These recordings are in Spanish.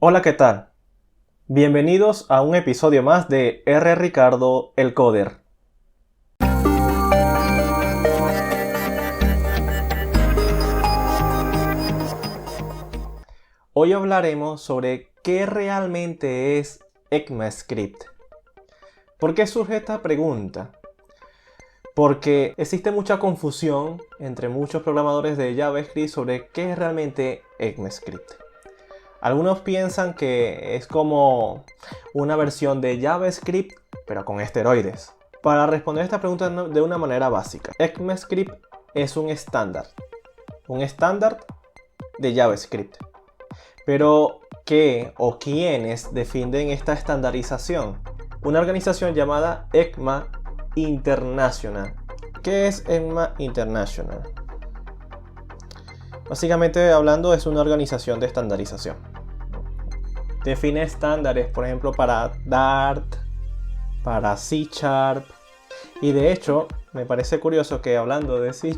Hola, ¿qué tal? Bienvenidos a un episodio más de R. Ricardo, el Coder. Hoy hablaremos sobre qué realmente es ECMAScript. ¿Por qué surge esta pregunta? Porque existe mucha confusión entre muchos programadores de JavaScript sobre qué es realmente ECMAScript. Algunos piensan que es como una versión de JavaScript, pero con esteroides. Para responder esta pregunta de una manera básica, ECMAScript es un estándar de JavaScript. Pero, ¿qué o quiénes definen esta estandarización? Una organización llamada ECMA International. ¿Qué es ECMA International? Básicamente hablando, es una organización de estandarización. Define estándares, por ejemplo, para Dart, para C#. Y de hecho, me parece curioso que hablando de C#,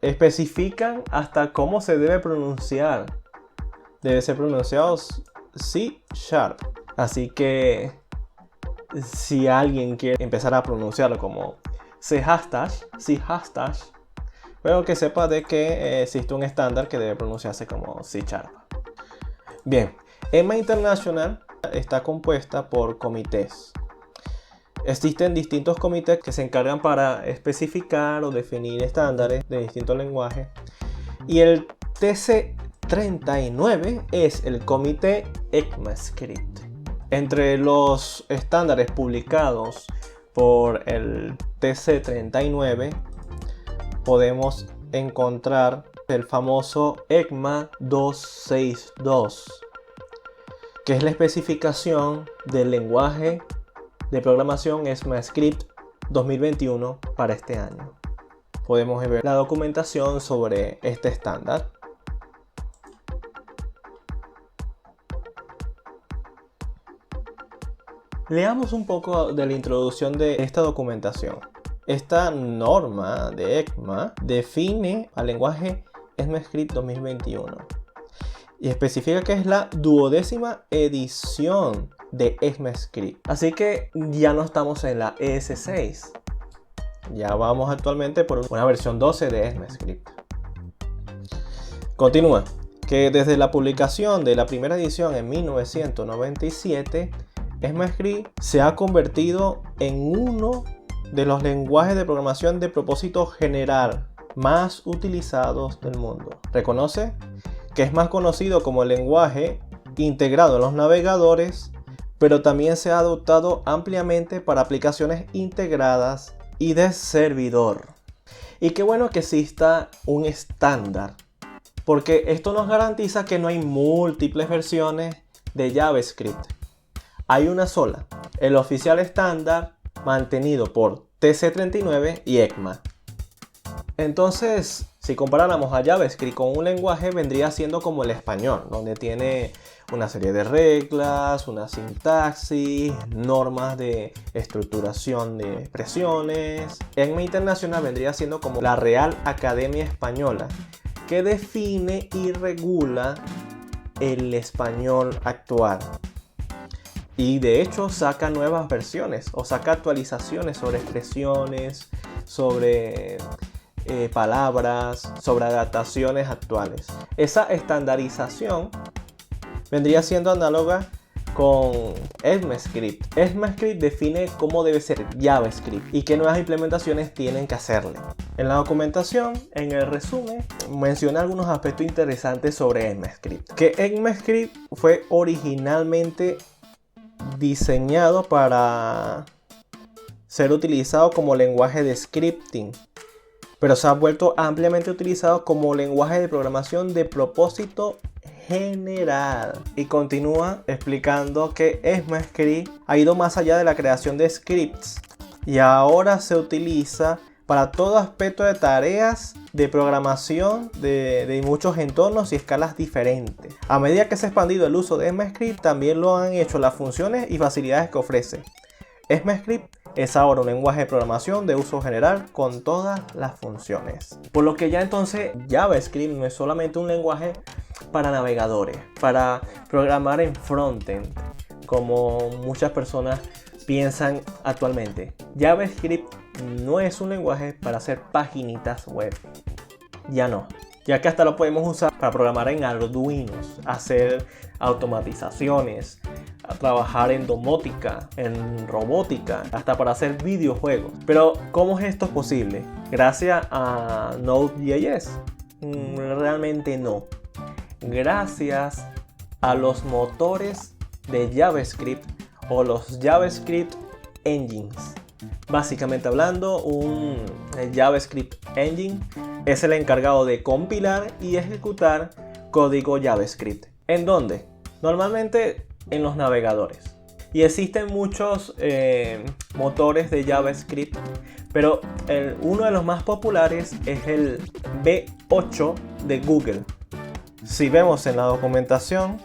especifican hasta cómo se debe pronunciar. Debe ser pronunciado C#. Así que si alguien quiere empezar a pronunciarlo como C#, pero que sepa de que existe un estándar que debe pronunciarse como C#. Bien, ECMA International está compuesta por comités. Existen distintos comités que se encargan para especificar o definir estándares de distintos lenguajes. Y el TC39 es el comité ECMAScript. Entre los estándares publicados por el TC39 podemos encontrar el famoso ECMA 262, que es la especificación del lenguaje de programación ECMAScript 2021 para este año. Podemos ver la documentación sobre este estándar. Leamos un poco de la introducción de esta documentación. Esta norma de ECMA define al lenguaje ECMAScript 2021 y especifica que es la 12ª edición de ECMAScript. Así que ya no estamos en la ES6. Ya vamos actualmente por una versión 12 de ECMAScript. Continúa que desde la publicación de la primera edición en 1997, ECMAScript se ha convertido en uno de los lenguajes de programación de propósito general más utilizados del mundo. Reconoce que es más conocido como el lenguaje integrado en los navegadores, pero también se ha adoptado ampliamente para aplicaciones integradas y de servidor. Y qué bueno que exista un estándar, porque esto nos garantiza que no hay múltiples versiones de JavaScript. Hay una sola, el oficial estándar mantenido por TC39 y ECMA. Entonces, si comparáramos a JavaScript con un lenguaje, vendría siendo como el español, donde tiene una serie de reglas, una sintaxis, normas de estructuración de expresiones. ECMA International vendría siendo como la Real Academia Española, que define y regula el español actual. Y de hecho saca nuevas versiones o saca actualizaciones sobre expresiones, sobre palabras, sobre adaptaciones actuales. Esa estandarización vendría siendo análoga con ECMAScript. ECMAScript define cómo debe ser JavaScript y qué nuevas implementaciones tienen que hacerle. En la documentación, en el resumen, menciona algunos aspectos interesantes sobre ECMAScript. Que ECMAScript fue originalmente diseñado para ser utilizado como lenguaje de scripting, pero se ha vuelto ampliamente utilizado como lenguaje de programación de propósito general. Y continúa explicando que ECMAScript ha ido más allá de la creación de scripts y ahora se utiliza para todo aspecto de tareas de programación de muchos entornos y escalas diferentes. A medida que se ha expandido el uso de ECMAScript, también lo han hecho las funciones y facilidades que ofrece. ECMAScript es ahora un lenguaje de programación de uso general con todas las funciones. Por lo que ya entonces JavaScript no es solamente un lenguaje para navegadores, para programar en frontend, como muchas personas piensan actualmente. JavaScript no es un lenguaje para hacer paginitas web. Ya no. Ya que hasta lo podemos usar para programar en Arduinos, hacer automatizaciones, a trabajar en domótica, en robótica, hasta para hacer videojuegos. Pero ¿cómo es esto posible? ¿Gracias a Node.js? Realmente no. Gracias a los motores de JavaScript o los JavaScript Engines. Básicamente hablando, un JavaScript Engine es el encargado de compilar y ejecutar código JavaScript. ¿En dónde? Normalmente en los navegadores. Y existen muchos motores de JavaScript, pero uno de los más populares es el V8 de Google. Si vemos en la documentación,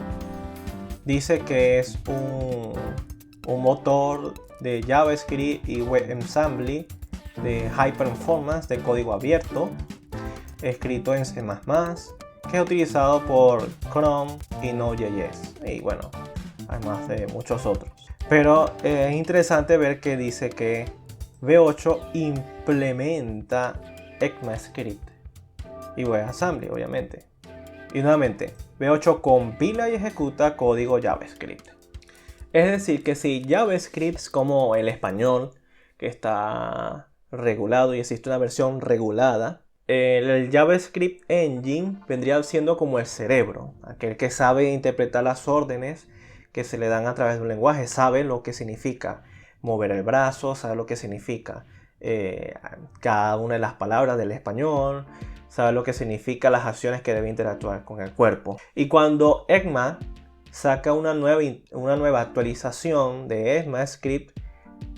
dice que es un motor de JavaScript y WebAssembly de High Performance de código abierto, escrito en C++, que es utilizado por Chrome y Node.js. Y bueno, además de muchos otros. Pero es interesante ver que dice que V8 implementa ECMAScript y WebAssembly, obviamente. Y nuevamente, V8 compila y ejecuta código JavaScript. Es decir, que si JavaScript es como el español, que está regulado y existe una versión regulada, el JavaScript Engine vendría siendo como el cerebro, aquel que sabe interpretar las órdenes que se le dan a través de un lenguaje, sabe lo que significa mover el brazo, sabe lo que significa cada una de las palabras del español, sabe lo que significa las acciones que debe interactuar con el cuerpo. Y cuando ECMA saca una nueva actualización de ECMAScript,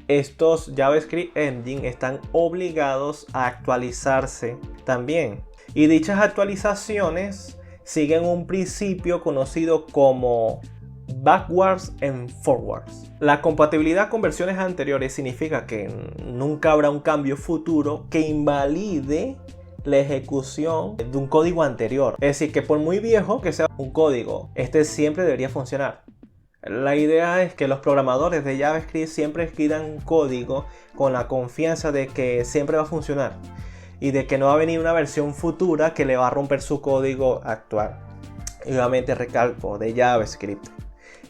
estos JavaScript Engine están obligados a actualizarse también. Y dichas actualizaciones siguen un principio conocido como backwards and forwards. La compatibilidad con versiones anteriores significa que nunca habrá un cambio futuro que invalide la ejecución de un código anterior. Es decir, que por muy viejo que sea un código, este siempre debería funcionar. La idea es que los programadores de JavaScript siempre escriban código con la confianza de que siempre va a funcionar y de que no va a venir una versión futura que le va a romper su código actual. Y obviamente recalco, de JavaScript.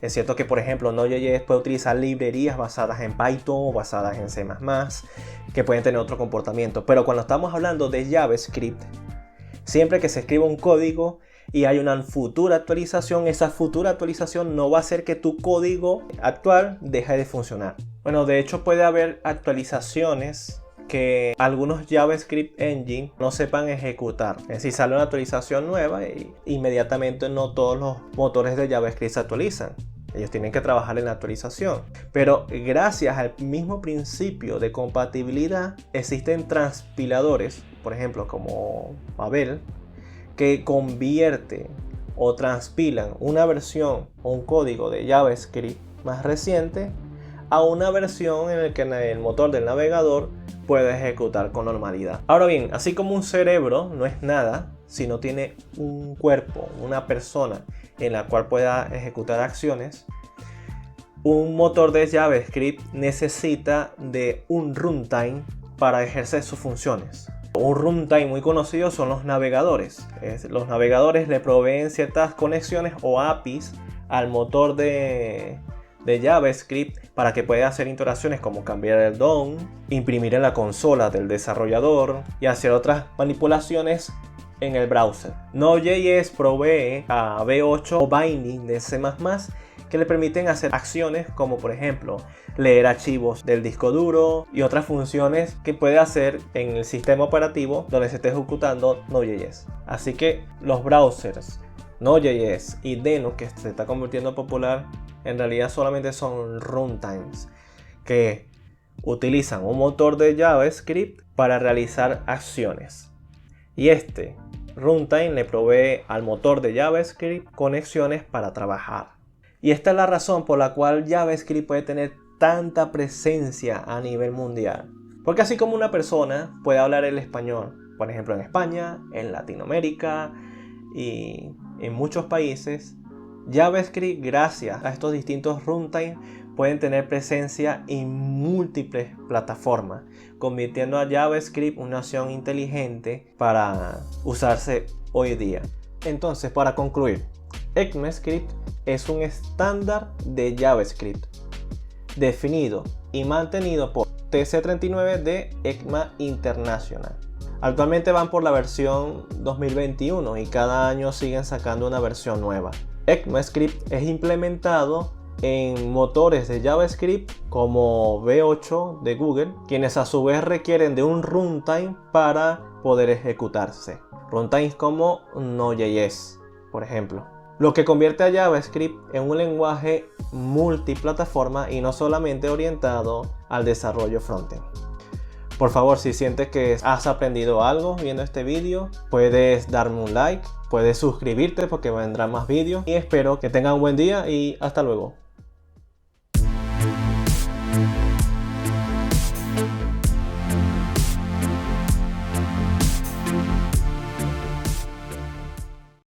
Es cierto que, por ejemplo, Node.js puede utilizar librerías basadas en Python o basadas en C++, que pueden tener otro comportamiento. Pero cuando estamos hablando de JavaScript, siempre que se escriba un código y hay una futura actualización, esa futura actualización no va a hacer que tu código actual deje de funcionar. Bueno, de hecho puede haber actualizaciones que algunos JavaScript Engine no sepan ejecutar. Es decir, sale una actualización nueva y inmediatamente no todos los motores de JavaScript se actualizan. Ellos tienen que trabajar en la actualización. Pero gracias al mismo principio de compatibilidad, existen transpiladores, por ejemplo, como Babel, que convierten o transpilan una versión o un código de JavaScript más reciente a una versión en la que el motor del navegador puede ejecutar con normalidad. Ahora bien, así como un cerebro no es nada si no tiene un cuerpo, una persona en la cual pueda ejecutar acciones, un motor de JavaScript necesita de un runtime para ejercer sus funciones. Un runtime muy conocido son los navegadores. Los navegadores le proveen ciertas conexiones o APIs al motor de JavaScript para que pueda hacer interacciones como cambiar el DOM, imprimir en la consola del desarrollador y hacer otras manipulaciones en el browser. Node.js provee a V8 o binding de C++ que le permiten hacer acciones como, por ejemplo, leer archivos del disco duro y otras funciones que puede hacer en el sistema operativo donde se esté ejecutando Node.js. Así que los browsers Node.js y Deno, que se está convirtiendo popular, en realidad solamente son runtimes que utilizan un motor de JavaScript para realizar acciones. Y este runtime le provee al motor de JavaScript conexiones para trabajar. Y esta es la razón por la cual JavaScript puede tener tanta presencia a nivel mundial. Porque así como una persona puede hablar el español, por ejemplo en España, en Latinoamérica y en muchos países, JavaScript, gracias a estos distintos runtime, pueden tener presencia en múltiples plataformas, convirtiendo a JavaScript una opción inteligente para usarse hoy día. Entonces, para concluir, ECMAScript es un estándar de JavaScript definido y mantenido por TC39 de ECMA International. Actualmente van por la versión 2021 y cada año siguen sacando una versión nueva. ECMAScript es implementado en motores de JavaScript como V8 de Google, quienes a su vez requieren de un runtime para poder ejecutarse. Runtimes como Node.js, por ejemplo. Lo que convierte a JavaScript en un lenguaje multiplataforma y no solamente orientado al desarrollo frontend. Por favor, si sientes que has aprendido algo viendo este vídeo, puedes darme un like, puedes suscribirte porque vendrán más vídeos y espero que tengan un buen día y hasta luego.